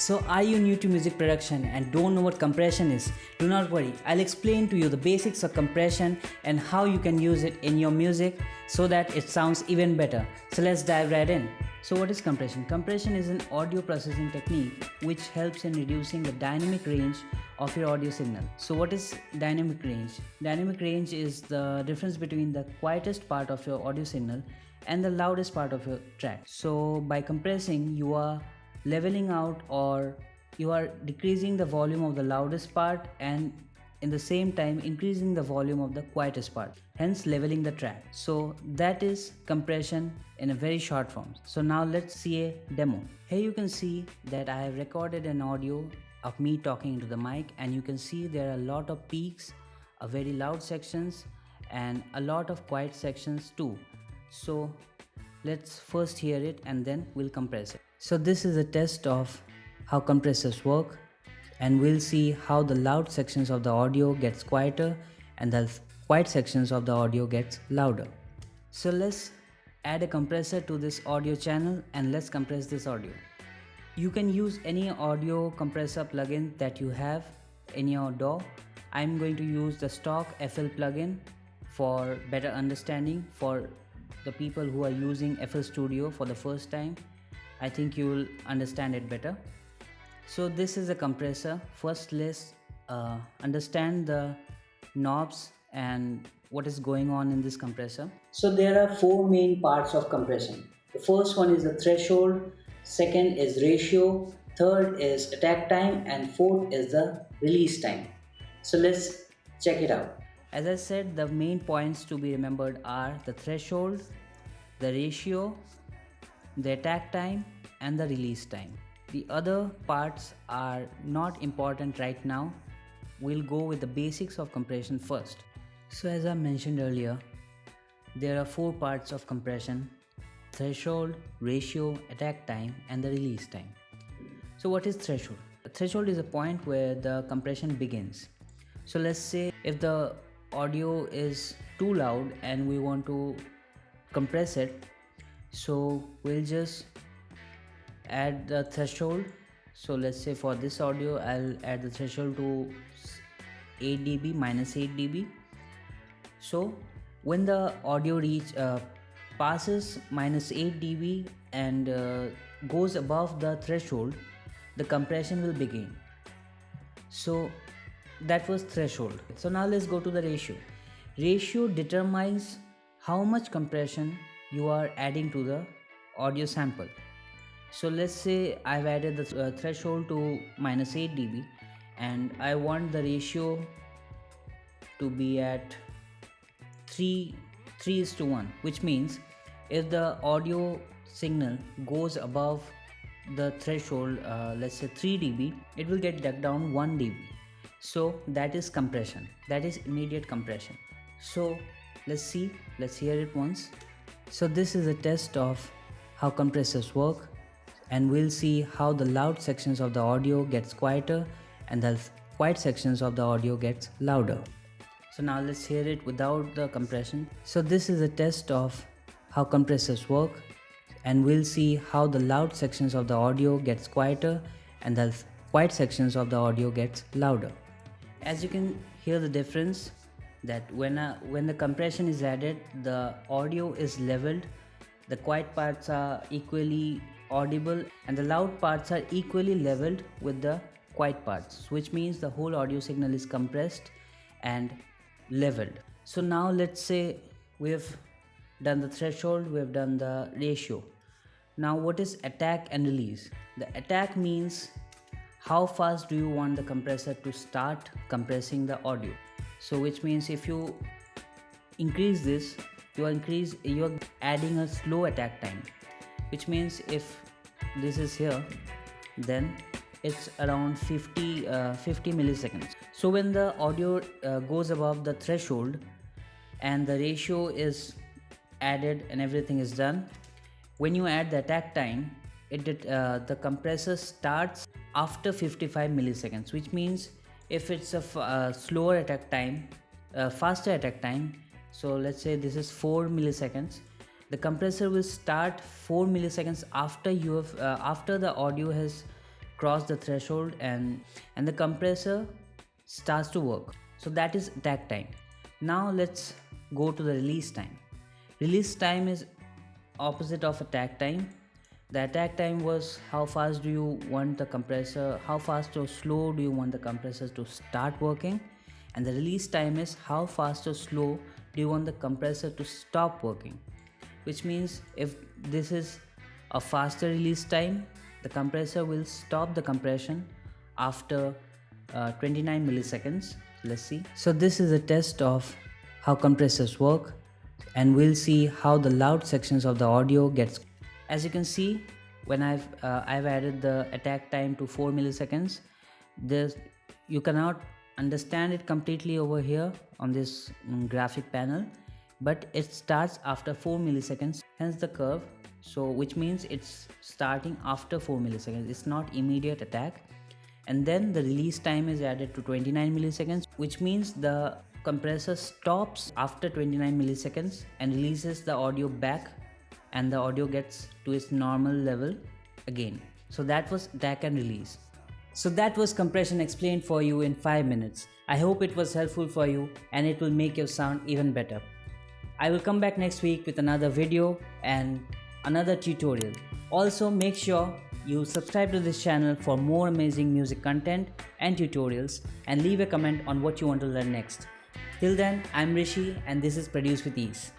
So are you new to music production and don't know what compression is? Do not worry, I'll explain to you the basics of compression and how you can use it in your music so that it sounds even better. So let's dive right in. So what is compression? Compression is an audio processing technique which helps in reducing the dynamic range of your audio signal. So what is dynamic range? Dynamic range is the difference between the quietest part of your audio signal and the loudest part of your track. So by compressing, you are leveling out or you are decreasing the volume of the loudest part and in the same time increasing the volume of the quietest part, hence leveling the track. So that is compression in a very short form. So now let's see a demo. Here you can see that I have recorded an audio of me talking into the mic, and you can see there are a lot of peaks, a very loud sections and a lot of quiet sections too. So let's first hear it and then we'll compress it. So this is a test of how compressors work, and we'll see how the loud sections of the audio gets quieter and the quiet sections of the audio gets louder. So let's add a compressor to this audio channel and let's compress this audio. You can use any audio compressor plugin that you have in your DAW. I'm going to use the stock FL plugin for better understanding for the people who are using FL Studio for the first time. I think you will understand it better. So this is a compressor. First let's understand the knobs and what is going on in this compressor. So there are four main parts of compression. The first one is the threshold, second is ratio, third is attack time, and fourth is the release time. So let's check it out. As I said, the main points to be remembered are the threshold, the ratio, the attack time and the release time. The other parts are not important right now. We'll go with the basics of compression first. So as I mentioned earlier, there are four parts of compression: threshold, ratio, attack time and the release time. So what is threshold? A threshold is a point where the compression begins. So let's say if the audio is too loud and we want to compress it, so we'll just add the threshold. So let's say for this audio I'll add the threshold to 8 dB, minus 8 dB. So when the audio passes minus 8 dB and goes above the threshold, the compression will begin. So that was threshold. So now let's go to the ratio. Ratio determines how much compression you are adding to the audio sample. So let's say I've added the threshold to minus 8 dB and I want the ratio to be at 3:1, which means if the audio signal goes above the threshold, let's say 3 dB, it will get ducked down 1 dB. So that is compression, that is immediate compression. So let's hear it once. So this is a test of how compressors work, and we'll see how the loud sections of the audio gets quieter and the quiet sections of the audio gets louder. So now let's hear it without the compression. So this is a test of how compressors work, and we'll see how the loud sections of the audio gets quieter and the quiet sections of the audio gets louder. As you can hear the difference, that when the compression is added, the audio is leveled, the quiet parts are equally audible and the loud parts are equally leveled with the quiet parts, which means the whole audio signal is compressed and leveled. So now let's say we have done the threshold, we have done the ratio. Now what is attack and release? The attack means how fast do you want the compressor to start compressing the audio. So which means if you increase this, you are adding a slow attack time, which means if this is here, then it's around 50 milliseconds. So when the audio goes above the threshold and the ratio is added and everything is done, when you add the attack time, the compressor starts after 55 milliseconds, which means if it's a slower attack time, faster attack time, so let's say this is 4 milliseconds, the compressor will start 4 milliseconds after the audio has cross the threshold and the compressor starts to work. So that is attack time. Now let's go to the release time. Release time is opposite of attack time. The attack time was how fast do you want the compressor, how fast or slow do you want the compressor to start working, and the release time is how fast or slow do you want the compressor to stop working. Which means if this is a faster release time, the compressor will stop the compression after 29 milliseconds. Let's see. So this is a test of how compressors work, and we'll see how the loud sections of the audio gets. As you can see, when I've added the attack time to 4 milliseconds, you cannot understand it completely over here on this graphic panel, but it starts after 4 milliseconds, hence the curve. So which means it's starting after 4 milliseconds, it's not immediate attack. And then the release time is added to 29 milliseconds, which means the compressor stops after 29 milliseconds and releases the audio back, and the audio gets to its normal level again. So that was attack and release. So that was compression explained for you in 5 minutes. I hope it was helpful for you and it will make your sound even better. I will come back next week with another video and another tutorial. Also make sure you subscribe to this channel for more amazing music content and tutorials, and leave a comment on what you want to learn next. Till then, I'm Rishi and this is Produce with Ease.